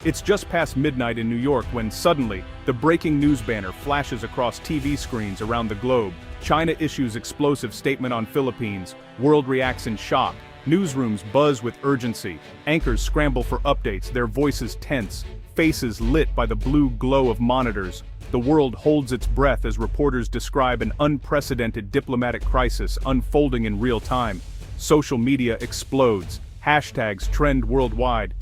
It's just past midnight in New York when suddenly, the breaking news banner flashes across TV screens around the globe. China issues explosive statement on Philippines, world reacts in shock, newsrooms buzz with urgency, anchors scramble for updates, their voices tense, faces lit by the blue glow of monitors. The world holds its breath as reporters describe an unprecedented diplomatic crisis unfolding in real time. Social media explodes. Hashtags trend worldwide.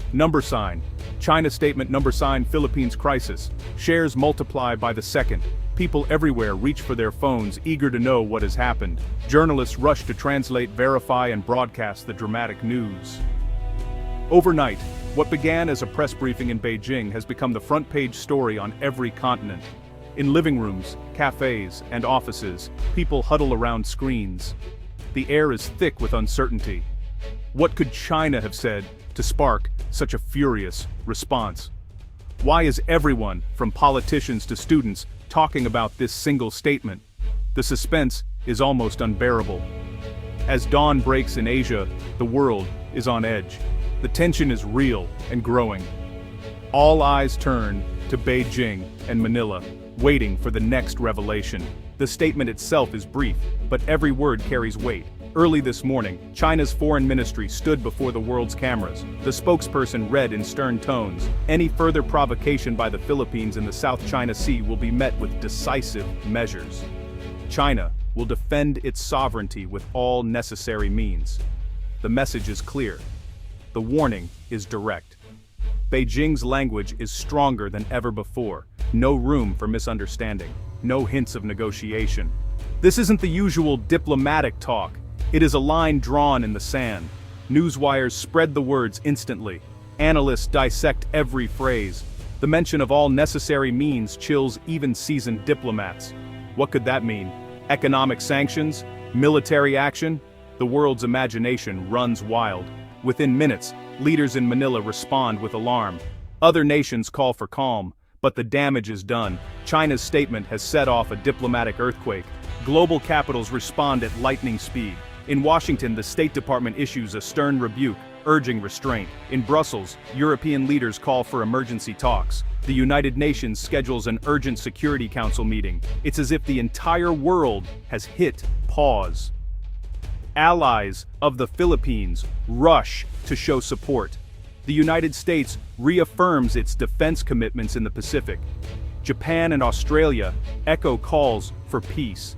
China statement Philippines crisis. Shares multiply by the second. People everywhere reach for their phones, eager to know what has happened. Journalists rush to translate, verify, and broadcast the dramatic news. Overnight, what began as a press briefing in Beijing has become the front-page story on every continent. In living rooms, cafes, and offices, people huddle around screens. The air is thick with uncertainty. What could China have said to spark such a furious response? Why is everyone, from politicians to students, talking about this single statement? The suspense is almost unbearable. As dawn breaks in Asia, the world is on edge. The tension is real and growing. All eyes turn to Beijing and Manila, waiting for the next revelation. The statement itself is brief, but every word carries weight. Early this morning, China's foreign ministry stood before the world's cameras. The spokesperson read in stern tones, "Any further provocation by the Philippines in the South China Sea will be met with decisive measures. China will defend its sovereignty with all necessary means." The message is clear. The warning is direct. Beijing's language is stronger than ever before. No room for misunderstanding. No hints of negotiation. This isn't the usual diplomatic talk. It is a line drawn in the sand. Newswires spread the words instantly. Analysts dissect every phrase. The mention of all necessary means chills even seasoned diplomats. What could that mean? Economic sanctions? Military action? The world's imagination runs wild. Within minutes, leaders in Manila respond with alarm. Other nations call for calm, but the damage is done. China's statement has set off a diplomatic earthquake. Global capitals respond at lightning speed. In Washington, the State Department issues a stern rebuke, urging restraint. In Brussels, European leaders call for emergency talks. The United Nations schedules an urgent Security Council meeting. It's as if the entire world has hit pause. Allies of the Philippines rush to show support. The United States reaffirms its defense commitments in the Pacific. Japan and Australia echo calls for peace.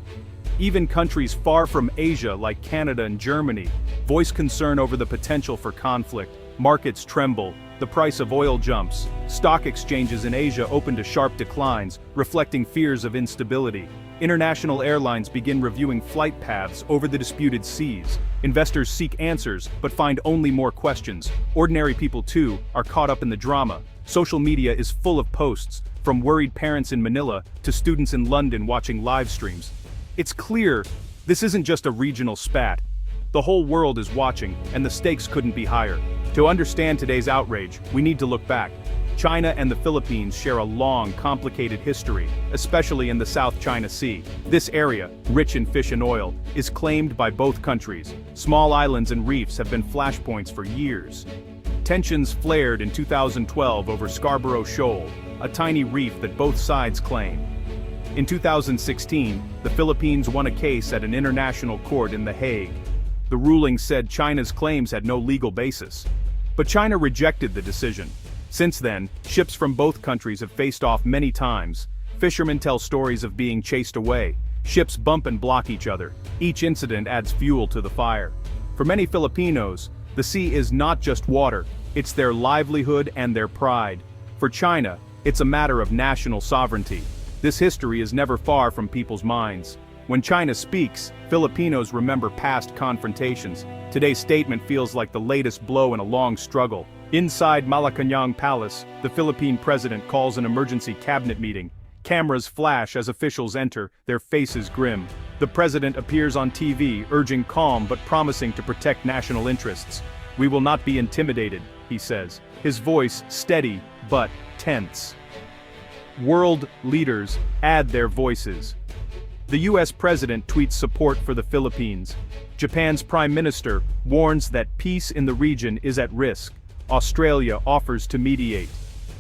Even countries far from Asia like Canada and Germany voice concern over the potential for conflict. Markets tremble, the price of oil jumps. Stock exchanges in Asia open to sharp declines, reflecting fears of instability. International airlines begin reviewing flight paths over the disputed seas. Investors seek answers, but find only more questions. Ordinary people, too, are caught up in the drama. Social media is full of posts, from worried parents in Manila to students in London watching live streams. It's clear this isn't just a regional spat. The whole world is watching, and the stakes couldn't be higher. To understand today's outrage, we need to look back. China and the Philippines share a long, complicated history, especially in the South China Sea. This area, rich in fish and oil, is claimed by both countries. Small islands and reefs have been flashpoints for years. Tensions flared in 2012 over Scarborough Shoal, a tiny reef that both sides claim. In 2016, the Philippines won a case at an international court in The Hague. The ruling said China's claims had no legal basis. But China rejected the decision. Since then, ships from both countries have faced off many times. Fishermen tell stories of being chased away. Ships bump and block each other. Each incident adds fuel to the fire. For many Filipinos, the sea is not just water, it's their livelihood and their pride. For China, it's a matter of national sovereignty. This history is never far from people's minds. When China speaks, Filipinos remember past confrontations. Today's statement feels like the latest blow in a long struggle. Inside Malacañang Palace, the Philippine president calls an emergency cabinet meeting. Cameras flash as officials enter, their faces grim. The president appears on TV, urging calm but promising to protect national interests. "We will not be intimidated," he says, his voice steady but tense. World leaders add their voices. The US president tweets support for the Philippines. Japan's prime minister warns that peace in the region is at risk. Australia offers to mediate.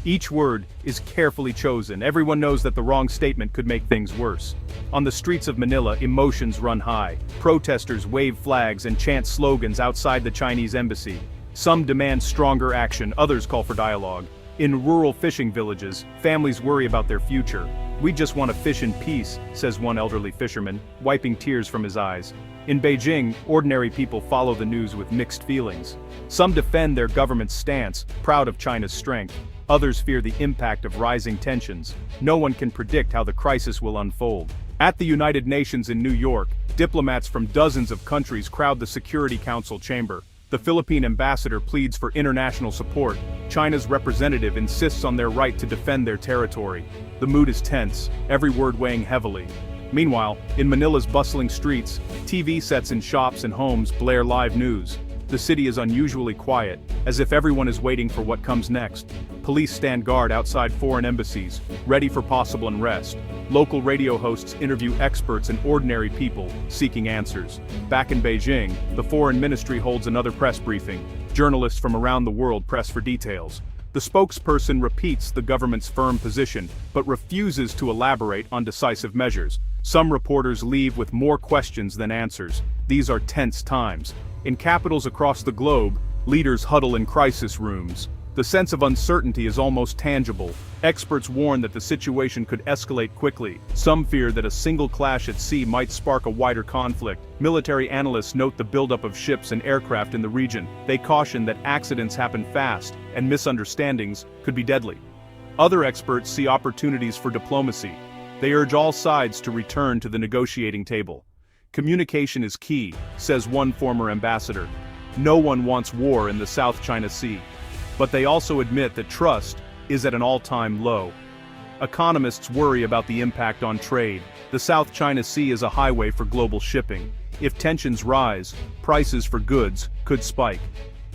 Each word is carefully chosen. Everyone knows that the wrong statement could make things worse. On the streets of Manila, emotions run high. Protesters wave flags and chant slogans outside the Chinese embassy. Some demand stronger action, others call for dialogue. In rural fishing villages, families worry about their future. "We just want to fish in peace," says one elderly fisherman, wiping tears from his eyes. In Beijing, ordinary people follow the news with mixed feelings. Some defend their government's stance, proud of China's strength. Others fear the impact of rising tensions. No one can predict how the crisis will unfold. At the United Nations in New York, diplomats from dozens of countries crowd the Security Council chamber. The Philippine ambassador pleads for international support. China's representative insists on their right to defend their territory. The mood is tense, every word weighing heavily. Meanwhile, in Manila's bustling streets, TV sets in shops and homes blare live news. The city is unusually quiet, as if everyone is waiting for what comes next. Police stand guard outside foreign embassies, ready for possible unrest. Local radio hosts interview experts and ordinary people, seeking answers. Back in Beijing, the foreign ministry holds another press briefing. Journalists from around the world press for details. The spokesperson repeats the government's firm position, but refuses to elaborate on decisive measures. Some reporters leave with more questions than answers. These are tense times. In capitals across the globe, leaders huddle in crisis rooms. The sense of uncertainty is almost tangible. Experts warn that the situation could escalate quickly. Some fear that a single clash at sea might spark a wider conflict. Military analysts note the buildup of ships and aircraft in the region. They caution that accidents happen fast, and misunderstandings could be deadly. Other experts see opportunities for diplomacy. They urge all sides to return to the negotiating table. "Communication is key," says one former ambassador. "No one wants war in the South China Sea." But they also admit that trust is at an all-time low. Economists worry about the impact on trade. The South China Sea is a highway for global shipping. If tensions rise, prices for goods could spike.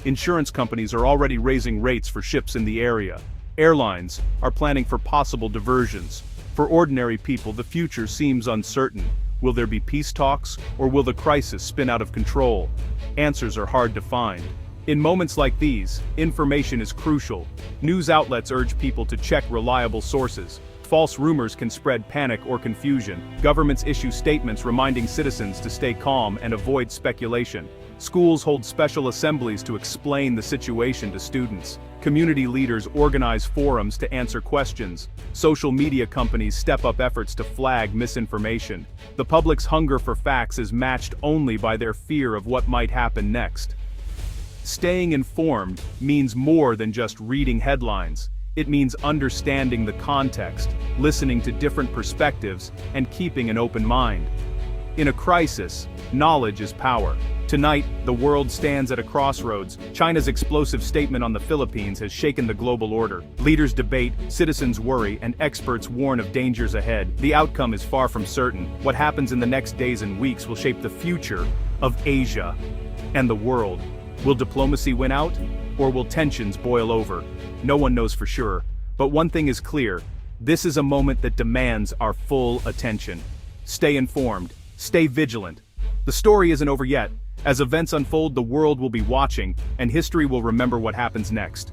Insurance companies are already raising rates for ships in the area. Airlines are planning for possible diversions. For ordinary people, the future seems uncertain. Will there be peace talks, or will the crisis spin out of control? Answers are hard to find. In moments like these, information is crucial. News outlets urge people to check reliable sources. False rumors can spread panic or confusion. Governments issue statements reminding citizens to stay calm and avoid speculation. Schools hold special assemblies to explain the situation to students. Community leaders organize forums to answer questions. Social media companies step up efforts to flag misinformation. The public's hunger for facts is matched only by their fear of what might happen next. Staying informed means more than just reading headlines. It means understanding the context, listening to different perspectives, and keeping an open mind. In a crisis, knowledge is power. Tonight, the world stands at a crossroads. China's explosive statement on the Philippines has shaken the global order. Leaders debate, citizens worry, and experts warn of dangers ahead. The outcome is far from certain. What happens in the next days and weeks will shape the future of Asia and the world. Will diplomacy win out, or will tensions boil over? No one knows for sure. But one thing is clear: this is a moment that demands our full attention. Stay informed. Stay vigilant. The story isn't over yet. As events unfold, the world will be watching, and history will remember what happens next.